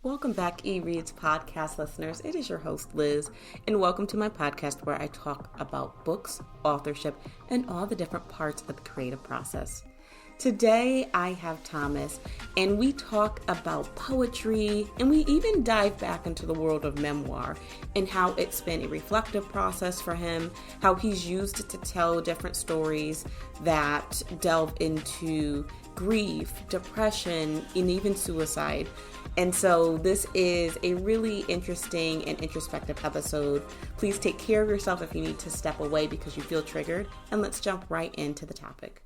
Welcome back, eReads podcast listeners. It is your host, Liz, and welcome to my podcast where I talk about books, authorship, and all the different parts of the creative process. Today, I have Thomas, and we talk about poetry, and we even dive back into the world of memoir and how it's been a reflective process for him, how he's used it to tell different stories that delve into grief, depression, and even suicide. And so this is a really interesting and introspective episode. Please take care of yourself if you need to step away because you feel triggered. And let's jump right into the topic.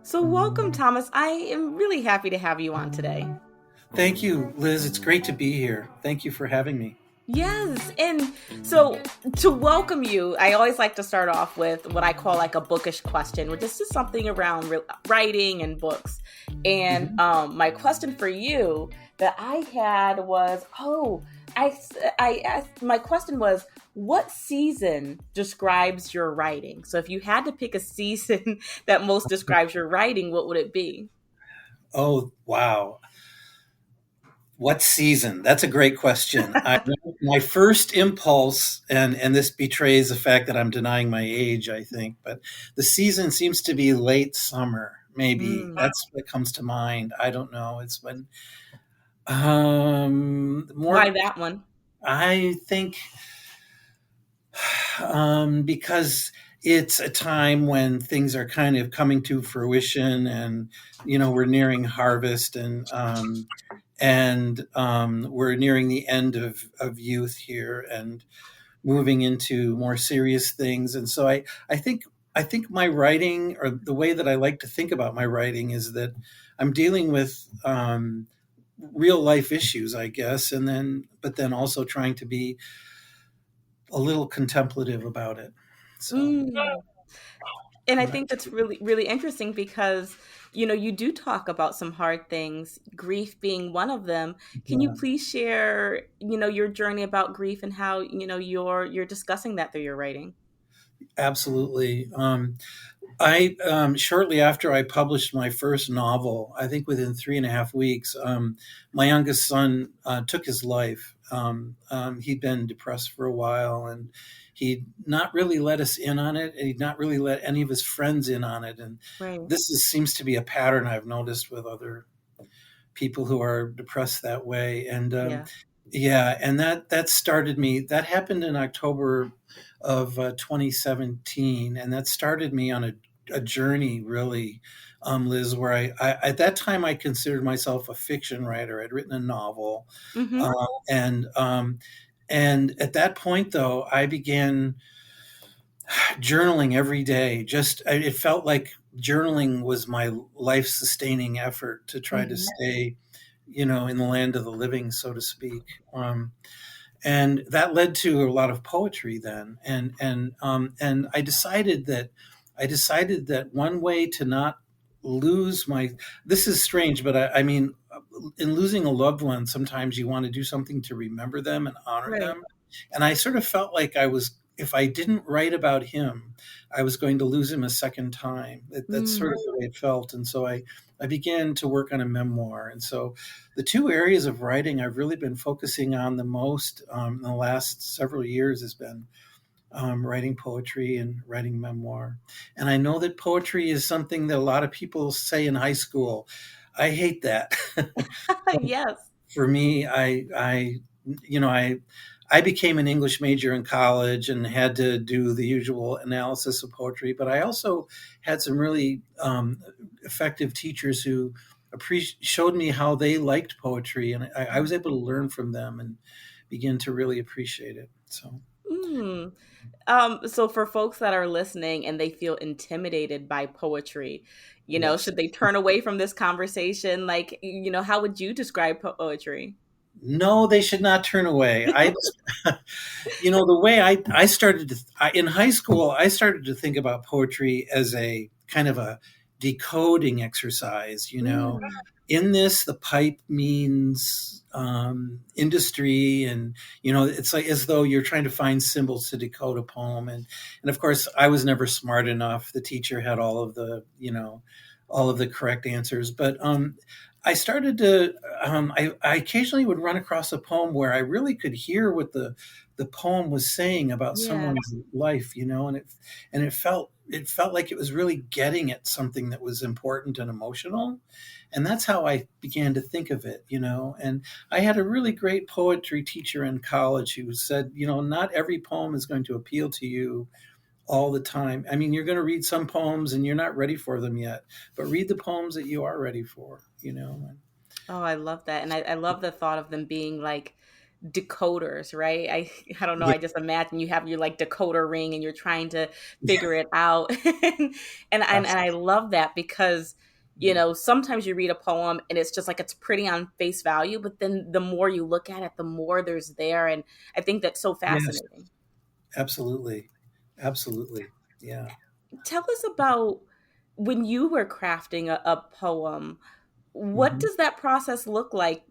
So welcome, Thomas. I am really happy to have you on today. Thank you, Liz. It's great to be here. Thank you for having me. Yes. And so to welcome you, I always like to start off with what I call like a bookish question, which is just something around writing and books. And my question for you that I had was, I asked, my question was, what season describes your writing? So if you had to pick a season that most describes your writing, what would it be? Oh, wow. What season? That's a great question. My first impulse, and this betrays the fact that I'm denying my age, I think, but the season seems to be late summer, maybe. That's what comes to mind. I don't know. It's when more. Why that one? I think because it's a time when things are kind of coming to fruition, and we're nearing harvest, and we're nearing the end of youth here and moving into more serious things. And so I think my writing, or the way that I like to think about my writing, is that I'm dealing with real life issues, I guess, but then also trying to be a little contemplative about it. So. And I think that's really, really interesting because, you do talk about some hard things, grief being one of them. Can you please share, your journey about grief and how, you're discussing that through your writing? Absolutely. I shortly after I published my first novel, I think within 3.5 weeks, my youngest son took his life. He'd been depressed for a while, and he'd not really let us in on it, and he'd not really let any of his friends in on it. And seems to be a pattern I've noticed with other people who are depressed that way. And and that started me. That happened in October of 2017, and that started me on a journey, really, Liz, where I at that time I considered myself a fiction writer. I'd written a novel, and at that point, though, I began journaling every day. It felt like journaling was my life-sustaining effort to try to stay, in the land of the living, so to speak. And that led to a lot of poetry then. And I decided that one way to not lose this is strange, but I mean, in losing a loved one, sometimes you want to do something to remember them and honor them. And I sort of felt like if I didn't write about him, I was going to lose him a second time. That's sort of the way it felt. And so I began to work on a memoir. And so the two areas of writing I've really been focusing on the most in the last several years has been writing poetry and writing memoir. And I know that poetry is something that a lot of people say in high school. I hate that. Yes. For me, I became an English major in college and had to do the usual analysis of poetry, but I also had some really effective teachers who showed me how they liked poetry, and I was able to learn from them and begin to really appreciate it. So. So for folks that are listening and they feel intimidated by poetry, should they turn away from this conversation? Like, how would you describe poetry? No, they should not turn away. The way I started in high school, I started to think about poetry as a kind of a decoding exercise. In this, the pipe means industry, and it's like as though you're trying to find symbols to decode a poem. And of course, I was never smart enough. The teacher had all of the correct answers, but I started to, I occasionally would run across a poem where I really could hear what the poem was saying about Yeah. someone's life, and it felt like it was really getting at something that was important and emotional. And that's how I began to think of it, and I had a really great poetry teacher in college who said, not every poem is going to appeal to you all the time. I mean, you're going to read some poems and you're not ready for them yet, but read the poems that you are ready for. Oh, I love that. And I love the thought of them being like decoders, right? I don't know. Yeah, I just imagine you have your like decoder ring and you're trying to figure it out. And I absolutely. love that because sometimes you read a poem and it's just like it's pretty on face value, but then the more you look at it, the more there's there. And I think that's so Yes, fascinating. absolutely. Absolutely. Yeah. Tell us about when you were crafting a poem. What Mhm. does that process look like?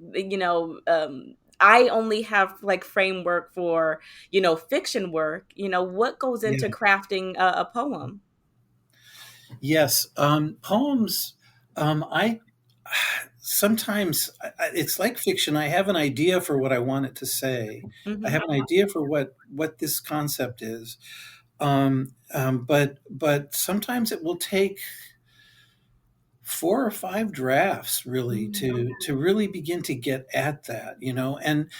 I only have like framework for, fiction work. What goes into Yeah. crafting a poem? Yes. Poems, I sometimes it's like fiction. I have an idea for what I want it to say. I Hmm. have an idea for what this concept is. But sometimes it will take 4 or 5 drafts really to really begin to get at that. And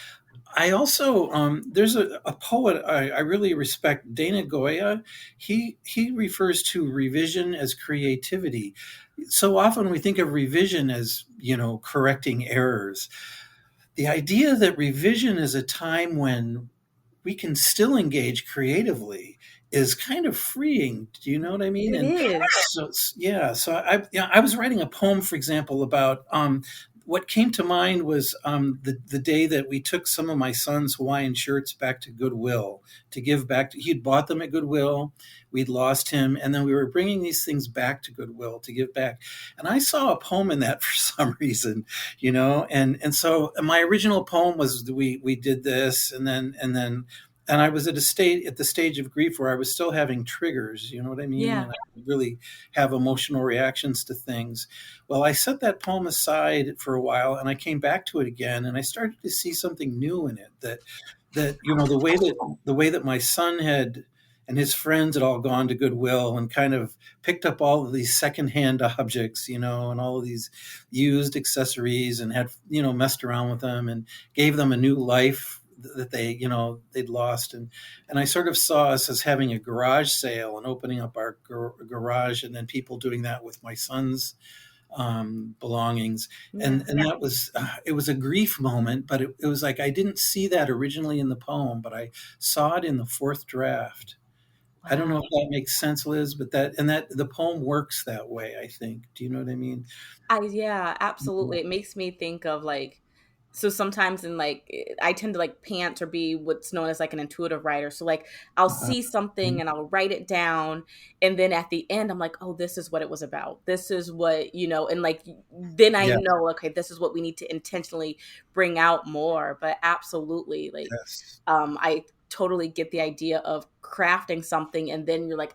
I also there's a poet I really respect, Dana Goya. He refers to revision as creativity. So often we think of revision as correcting errors. The idea that revision is a time when we can still engage creatively is kind of freeing. Do you know what I mean? It And is. so yeah, so I was writing a poem, for example, about what came to mind was the day that we took some of my son's Hawaiian shirts back to Goodwill to give back to. He'd bought them at Goodwill. We'd lost him, and then we were bringing these things back to Goodwill to give back. And I saw a poem in that for some reason. And so my original poem was we did this, and I was at the stage of grief where I was still having triggers, you know what I mean? Yeah. And I would really have emotional reactions to things. Well, I set that poem aside for a while and I came back to it again and I started to see something new in it that the way that my son had and his friends had all gone to Goodwill and kind of picked up all of these secondhand objects, and all of these used accessories and had, messed around with them and gave them a new life that they'd lost. And I sort of saw us as having a garage sale and opening up our garage, and then people doing that with my son's belongings. and Yeah. and that was it was a grief moment, but it was like I didn't see that originally in the poem, but I saw it in the fourth draft. I don't know Wow. if that makes sense, Liz, but that the poem works that way, I think. Do you know what I mean? Yeah, Mhm. absolutely. It makes me think of like, so sometimes in like, I tend to like pant or be what's known as like an intuitive writer. So like, I'll Uh-huh. see something and I'll write it down. And then at the end, I'm like, oh, this is what it was about. This is what, and like, then I Yeah. know, okay, this is what we need to intentionally bring out more. But absolutely, like, Yes. I totally get the idea of crafting something and then you're like,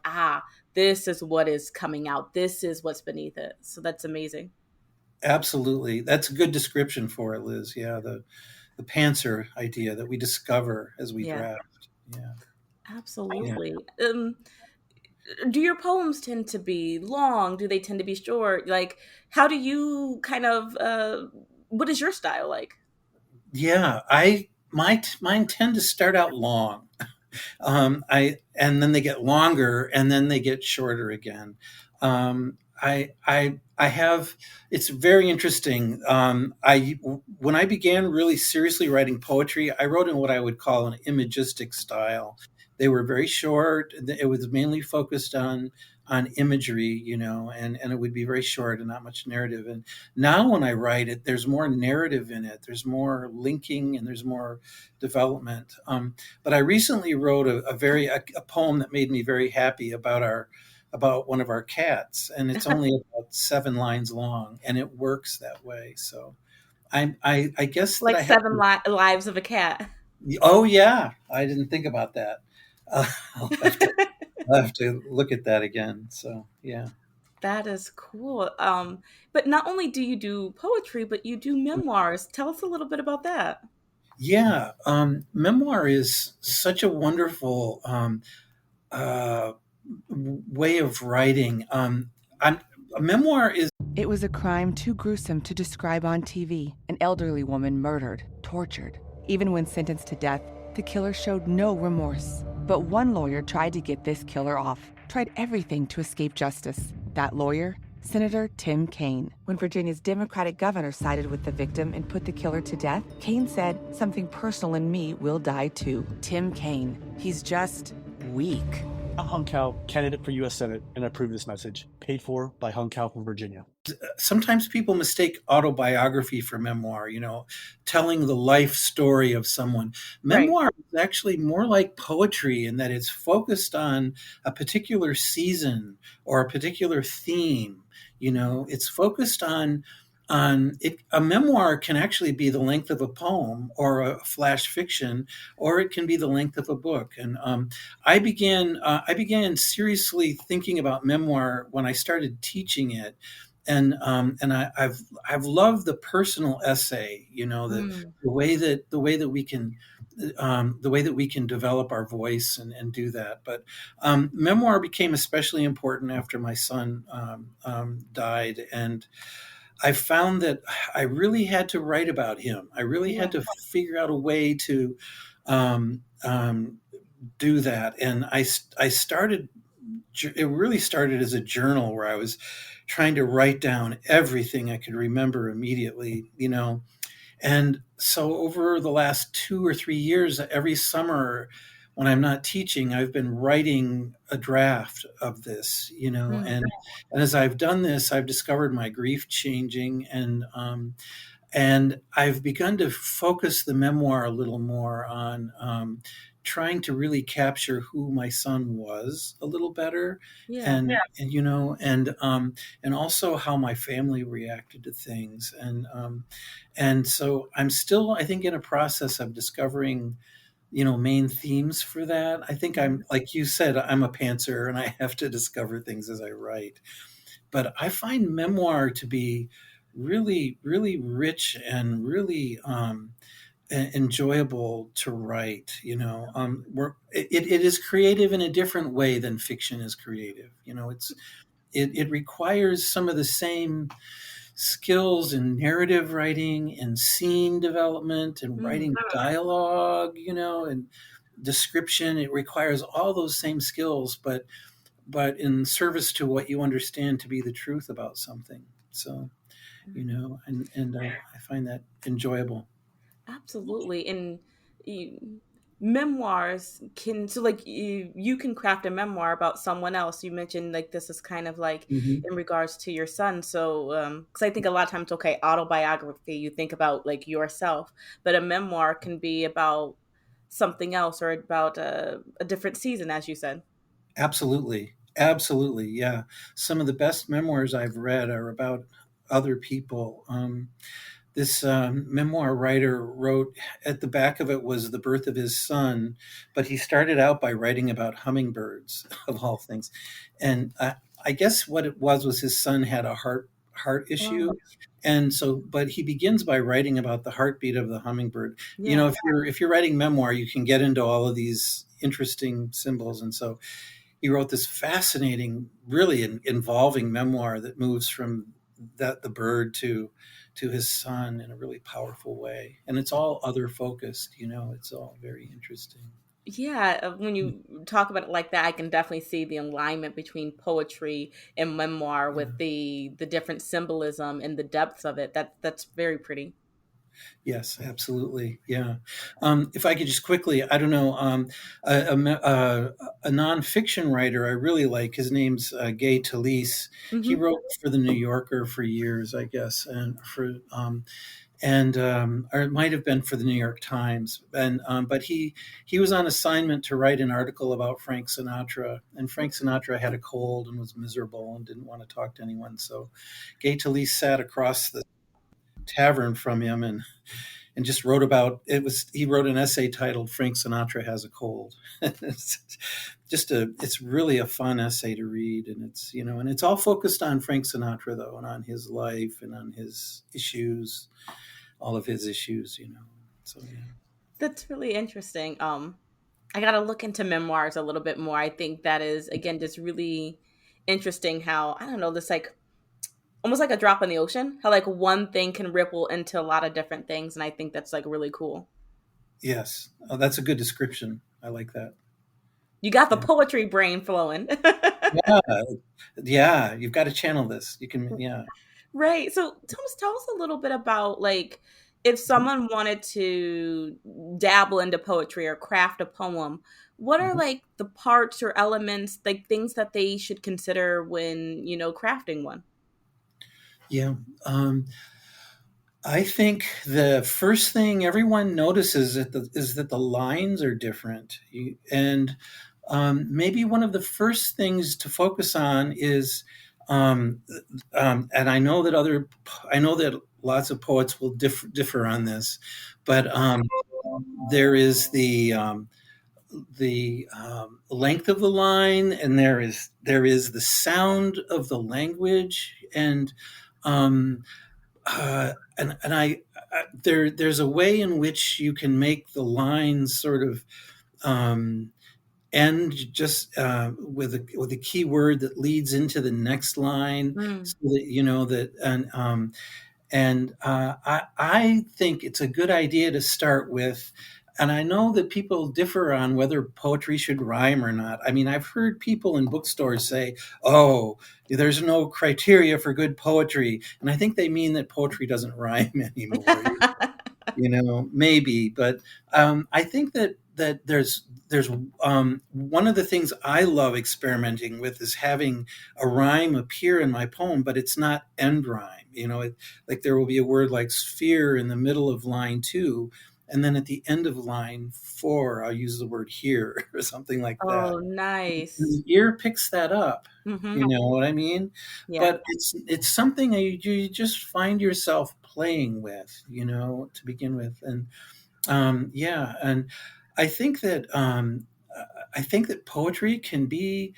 this is what is coming out. This is what's beneath it. So that's amazing. Absolutely. That's a good description for it, Liz. Yeah, the pantser idea that we discover as we Yeah, draft. Yeah. Yeah. absolutely. Do your poems tend to be long? Do they tend to be short? Like, how do you kind of, what is your style like? Yeah. Mine tend to start out long. I and then they get longer and then they get shorter again. I have. It's very interesting. I When I began really seriously writing poetry, I wrote in what I would call an imagistic style. They were very short. It was mainly focused on imagery, and it would be very short and not much narrative. And now when I write it, there's more narrative in it. There's more linking and there's more development. But I recently wrote a poem that made me very happy about one of our cats, and it's only about 7 lines long, and it works that way. So I guess that Like I have. seven lives of a cat. Oh yeah, I didn't think about that. Uh, I'll have to look at that again. So yeah. That is cool. But not only do you do poetry, but you do memoirs. Tell us a little bit about that. Yeah, memoir is such a wonderful uh, way of writing. I'm, a memoir is It was a crime too gruesome to describe on TV. An elderly woman murdered, tortured. Even when sentenced to death, the killer showed no remorse. But one lawyer tried to get this killer off, tried everything to escape justice. That lawyer? Senator Tim Kaine. When Virginia's Democratic governor sided with the victim and put the killer to death, Kaine said, "Something personal in me will die too." Tim Kaine. He's just weak. I'm Hung Kao, candidate for U.S. Senate, and I approve this message. Paid for by Hung Kao from Virginia. sometimes people mistake autobiography for memoir, telling the life story of someone. Right. Memoir is actually more like poetry in that it's focused on a particular season or a particular theme. It's focused on it. A memoir can actually be the length of a poem or a flash fiction, or it can be the length of a book. And I began seriously thinking about memoir when I started teaching it, and I've loved the personal essay. The way that we can develop our voice and do that. But memoir became especially important after my son died, and I found that I really had to write about him. I really had to figure out a way to um, um, do that. And I started, it really started as a journal where I was trying to write down everything I could remember immediately. And so over the last 2 or 3 years, every summer when I'm not teaching, I've been writing a draft of this. And as I've done this, I've discovered my grief changing, and I've begun to focus the memoir a little more on trying to really capture who my son was a little better, Yeah. and also how my family reacted to things, and so I'm still, I think, in a process of discovering main themes for that. I think I'm, like you said, I'm a pantser and I have to discover things as I write. But I find memoir to be really, really rich and really enjoyable to write. It is creative in a different way than fiction is creative. It requires some of the same skills in narrative writing and scene development and writing dialogue, and description. It requires all those same skills, but in service to what you understand to be the truth about something. So, and I find that enjoyable. Absolutely. And you, memoirs can, so like you can craft a memoir about someone else. You mentioned like this is kind of like Mhm. in regards to your son. So, because I think a lot of times, okay, autobiography, you think about like yourself, but a memoir can be about something else or about a different season, as you said. Absolutely. Absolutely. Yeah. Some of the best memoirs I've read are about other people. This memoir writer wrote, at the back of it was the birth of his son, but he started out by writing about hummingbirds, of all things. And I guess what it was his son had a heart issue. Oh, And so, but he begins by writing about the heartbeat of the hummingbird. yeah. If you're writing memoir, you can get into all of these interesting symbols. And so he wrote this fascinating, really involving memoir that moves from the bird to his son in a really powerful way, and it's all other focused. It's all very interesting. Yeah, when you talk about it like that, I can definitely see the alignment between poetry and memoir Yeah. with the different symbolism and the depth of it. That's very pretty. Yes, absolutely. Yeah. If I could just quickly, I don't know, a nonfiction writer I really like. His name's Gay Talese. He Hmm. wrote for the New Yorker for years, I guess, and or it might have been for the New York Times. And but he was on assignment to write an article about Frank Sinatra, and Frank Sinatra had a cold and was miserable and didn't want to talk to anyone. So Gay Talese sat across the tavern from him and just wrote about it. Was he wrote an essay titled "Frank Sinatra Has a Cold." it's really a fun essay to read, and it's all focused on Frank Sinatra though, and on his life and on his issues, all of his issues. So yeah. That's really interesting. I got to look into memoirs a little bit more. I think that is, again, just really interesting how, I don't know, this like almost like a drop in the ocean, how like one thing can ripple into a lot of different things. And I think that's like really cool. Yes. Oh, that's a good description. I like that. You got the Yeah. poetry brain flowing. Yeah. Yeah. You've got to channel this. You can, yeah. Right. So, Thomas, tell us a little bit about like if someone wanted to dabble into poetry or craft a poem, what are Mhm. like the parts or elements, like things that they should consider when, crafting one? Yeah. I think the first thing everyone notices is that the lines are different. And maybe one of the first things to focus on is, and I know that lots of poets will differ on this, but there is the length of the line, and there is the sound of the language, and um, there's a way in which you can make the lines sort of um, end just with a key word that leads into the next line, Mm. so that that. And I think it's a good idea to start with. And I know that people differ on whether poetry should rhyme or not. I mean, I've heard people in bookstores say, "Oh, there's no criteria for good poetry," and I think they mean that poetry doesn't rhyme anymore. Maybe, but I think that there's one of the things I love experimenting with is having a rhyme appear in my poem, but it's not end rhyme. Like there will be a word like sphere in the middle of line 2, and then at the end of line 4, I'll use the word here or something like that. Oh, nice. The ear picks that up. Mm-hmm. You know what I mean? Yeah. But it's something that you just find yourself playing with, to begin with, and yeah, and I think that poetry can be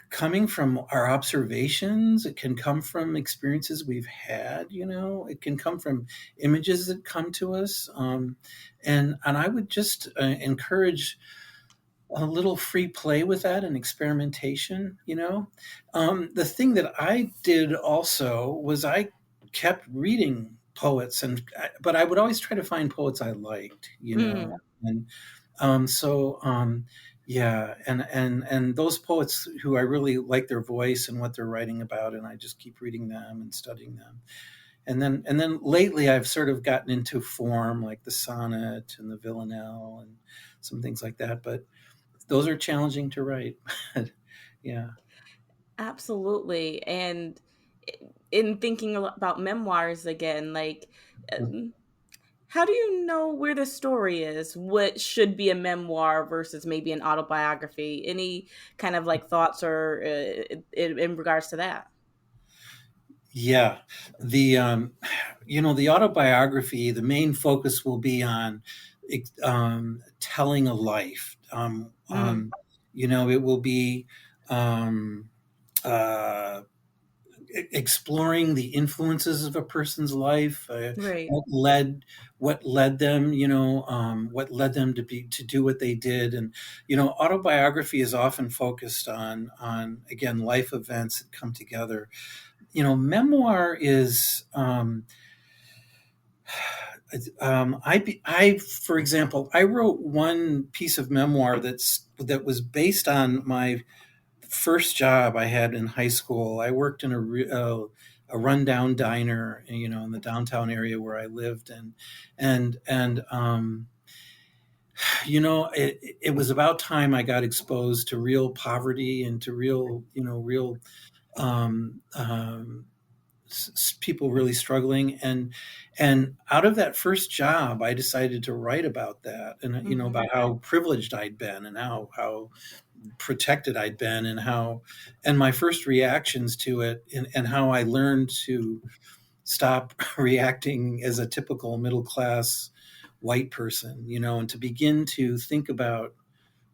coming from our observations. It can come from experiences we've had. It can come from images that come to us, and I would just encourage a little free play with that and experimentation. The thing that I did also was I kept reading poets, but I would always try to find poets I liked. Mm. And yeah, and those poets who I really like their voice and what they're writing about, and I just keep reading them and studying them. And then lately I've sort of gotten into form, like the sonnet and the villanelle and some things like that, but those are challenging to write. Yeah. Absolutely. And in thinking about memoirs again, like, um, how do you know where the story is? What should be a memoir versus maybe an autobiography? Any kind of like thoughts or in regards to that? Yeah. The autobiography, the main focus will be on telling a life. Mm. It will be um, uh, exploring the influences of a person's life, Right. what led them, what led them to do what they did. And autobiography is often focused on again life events that come together. Memoir is for example, I wrote one piece of memoir that was based on my first job I had in high school. I worked in a rundown diner, in the downtown area where I lived, and it was about time I got exposed to real poverty and to real um, um, people really struggling, and out of that first job I decided to write about that, and Hmm. about how privileged I'd been, and how protected I'd been, and my first reactions to it, and how I learned to stop reacting as a typical middle class white person, and to begin to think about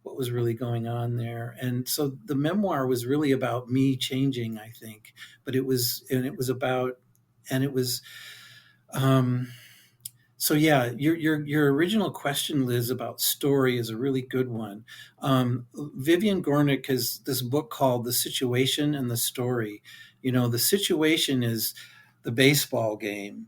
what was really going on there. And so the memoir was really about me changing, I think, but it was, and it was about, and it was, um, so yeah, your original question, Liz, about story is a really good one. Vivian Gornick has this book called The Situation and the Story. The situation is the baseball game,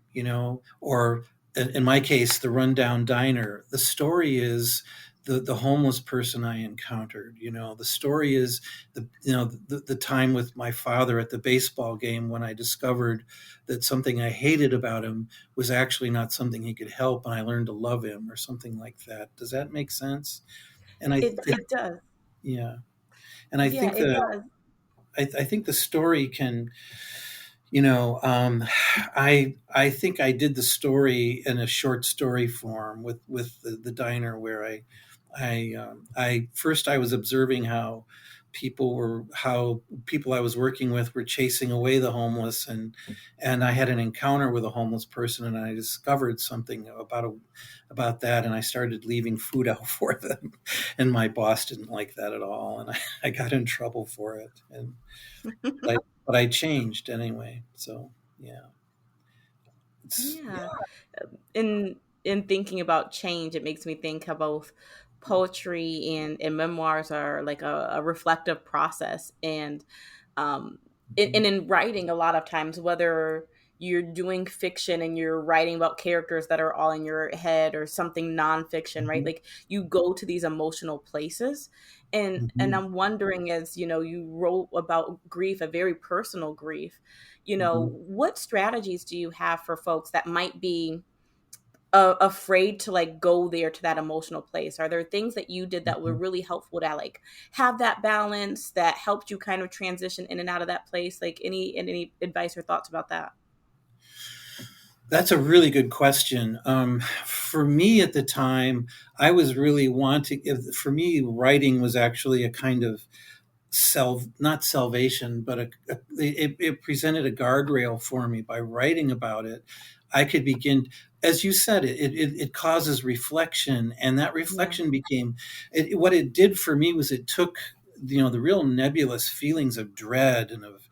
or in my case, the rundown diner. The story is the homeless person I encountered. The story is the time with my father at the baseball game when I discovered that something I hated about him was actually not something he could help, and I learned to love him, or something like that. Does that make sense? And It does. yeah, and I Yeah, think it that does. I think the story can, you know, I think I did the story in a short story form with the diner where I first I was observing how people I was working with were chasing away the homeless, and I had an encounter with a homeless person, and I discovered something about that, and I started leaving food out for them, and my boss didn't like that at all, and I got in trouble for it, and but I changed anyway. So yeah, Yeah. In thinking about change, it makes me think how both poetry and memoirs are like a reflective process. And in writing, a lot of times, whether you're doing fiction and you're writing about characters that are all in your head or something nonfiction, right? Mhm, Like you go to these emotional places. And mhm, I'm wondering, as you wrote about grief, a very personal grief, mhm, what strategies do you have for folks that might be afraid to like go there to that emotional place? Are there things that you did that were mhm. really helpful to like have that balance that helped you kind of transition in and out of that place? Like any advice or thoughts about that? That's a really good question. For me at the time, I was really wanting. For me, writing was actually a kind of not salvation, but it presented a guardrail for me. By writing about it, I could begin, as you said, it causes reflection, and that Yeah. reflection became what it did for me was it took the real nebulous feelings of dread and of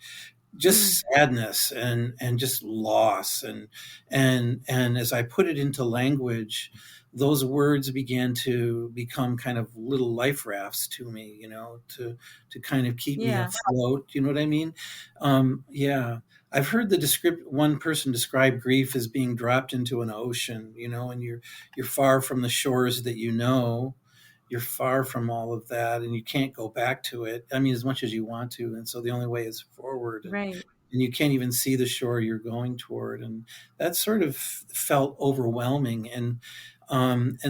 Mm, just sadness and just loss, and as I put it into language, those words began to become kind of little life rafts to me, to kind of keep me yeah. afloat. You know what I mean? Yeah, I've heard one person describe grief as being dropped into an ocean, and you're far from the shores that you're far from all of that, and you can't go back to it. I mean, as much as you want to, and so the only way is forward, Right. and you can't even see the shore you're going toward, and that sort of felt overwhelming, and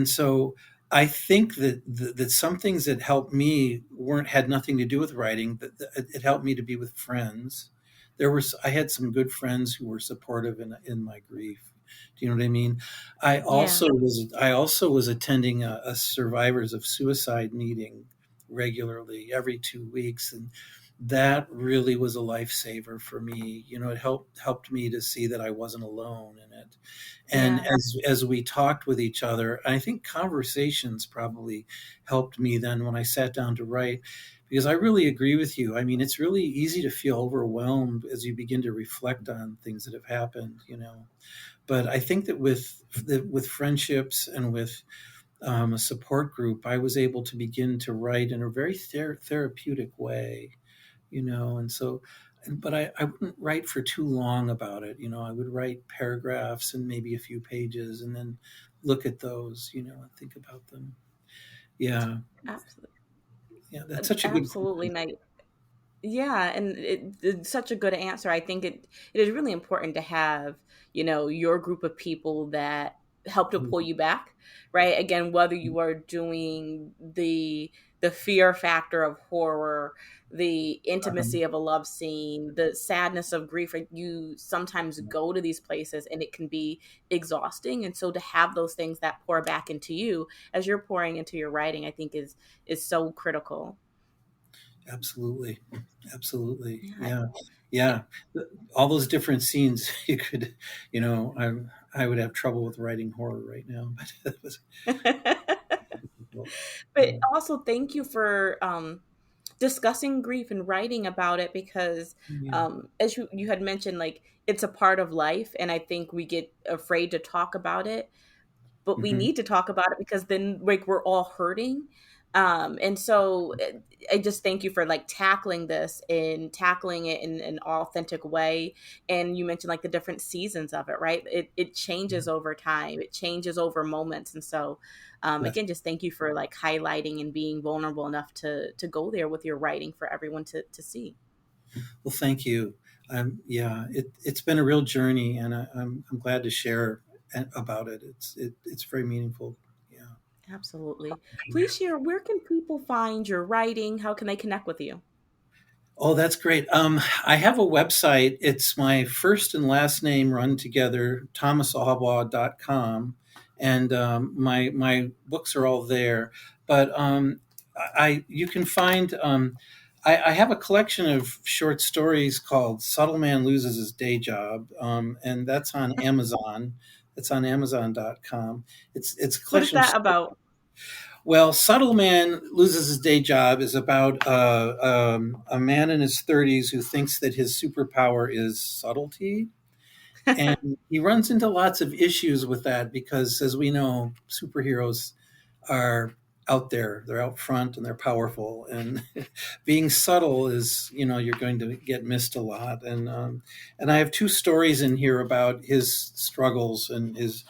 so I think that some things that helped me weren't had nothing to do with writing, but it helped me to be with friends. I had some good friends who were supportive in my grief. Do you know what I mean? Yeah. I also was attending a survivors of suicide meeting regularly every 2 weeks, and that really was a lifesaver for me. It helped me to see that I wasn't alone in it. And Yeah. as we talked with each other, I think conversations probably helped me then when I sat down to write, because I really agree with you. I mean, it's really easy to feel overwhelmed as you begin to reflect on things that have happened. But I think that with friendships and with a support group, I was able to begin to write in a very therapeutic way. And so, but I wouldn't write for too long about it. I would write paragraphs and maybe a few pages, and then look at those, and think about them. Yeah, Absolutely. yeah, that's such a good Absolutely. question. Nice. Yeah, and it's such a good answer. I think it is really important to have, your group of people that help to pull Mhm. you back, right? Again, whether you are doing the fear factor of horror, the Um, intimacy of a love scene, the sadness of grief, like you sometimes go to these places and it can be exhausting. And so to have those things that pour back into you as you're pouring into your writing, I think is so critical. Absolutely, absolutely, Yeah. yeah, yeah. All those different scenes you could, you know, I would have trouble with writing horror right now, but it was, But also thank you for discussing grief and writing about it, because Yeah. as you had mentioned, like, it's a part of life, and I think we get afraid to talk about it, but we Hmm. need to talk about it, because then, like, we're all hurting. And so I just thank you for, like, tackling this and tackling it in an authentic way. And you mentioned, like, the different seasons of it, right? It changes over time. It changes over moments. And so, Yes. again, just thank you for, like, highlighting and being vulnerable enough to go there with your writing for everyone to see. Well, thank you. Yeah, it's been a real journey, and I'm glad to share about it. It's very meaningful. Yeah. Absolutely. Please share, where can people find your writing? How can they connect with you? Oh, that's great. I have a website. It's my first and last name run together, thomasallbaugh.com, and my books are all there. But I you can find I have a collection of short stories called "Subtle Man Loses His Day Job," and that's on Amazon. It's on Amazon.com. It's a What is collection of. that about? Well, Subtle Man Loses His Day Job is about a man in his 30s who thinks that his superpower is subtlety. And he runs into lots of issues with that because, as we know, superheroes are out there, they're out front and they're powerful. And being subtle is, you're going to get missed a lot. And I have two stories in here about his struggles and his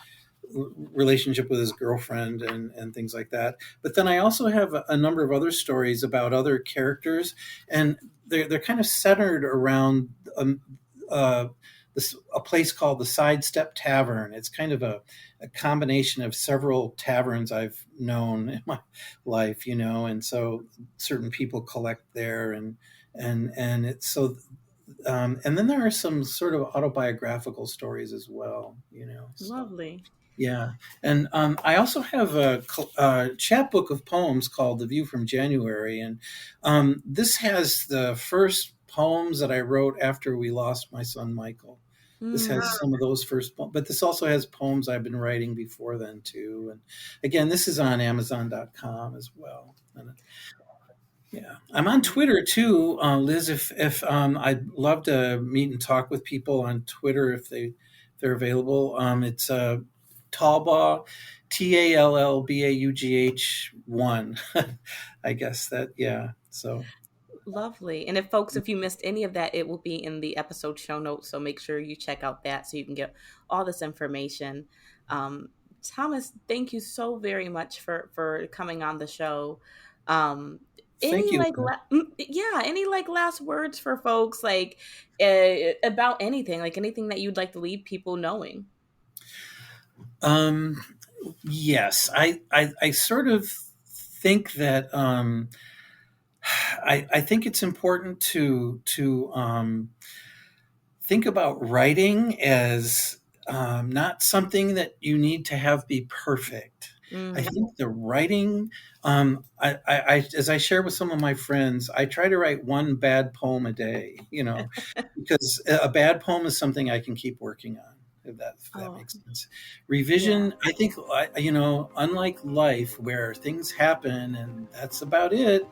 relationship with his girlfriend and things like that. But then I also have a number of other stories about other characters, and they're kind of centered around uh, a place called the Sidestep Tavern. It's kind of a combination of several taverns I've known in my life, and so certain people collect there, and it's so. And then there are some sort of autobiographical stories as well, So. Lovely. Yeah, and I also have a chapbook of poems called "The View from January," and this has the first poems that I wrote after we lost my son Michael. This Mm, has some of those first, but this also has poems I've been writing before then too. And again, this is on Amazon.com as well. And, yeah, I'm on Twitter too, Liz. If I'd love to meet and talk with people on Twitter if they're available. It's Tallbaugh, TALLBAUGH1. I guess that, yeah. So lovely. And if you missed any of that, it will be in the episode show notes. So make sure you check out that so you can get all this information. Um, Thomas, thank you so very much for coming on the show. Um, thank you. any like last words for folks, like about anything, like anything that you'd like to leave people knowing? Um, yes, I sort of think that I think it's important to think about writing as not something that you need to have be perfect. I Mm. think the writing, as I share with some of my friends, I try to write one bad poem a day, because a bad poem is something I can keep working on. If that Oh, makes sense. yeah. Revision, I think, unlike life where things happen and that's about it,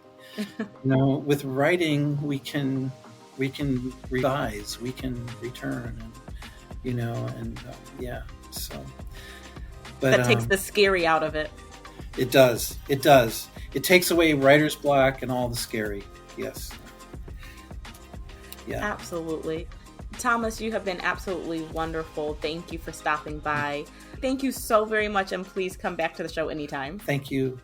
with writing, we can revise, we can return, and yeah. So, but That takes the scary out of it. it does. It does. It takes away writer's block and all the scary. Yes. Yeah. Absolutely. Thomas, you have been absolutely wonderful. Thank you for stopping by. Thank you so very much, and please come back to the show anytime. Thank you.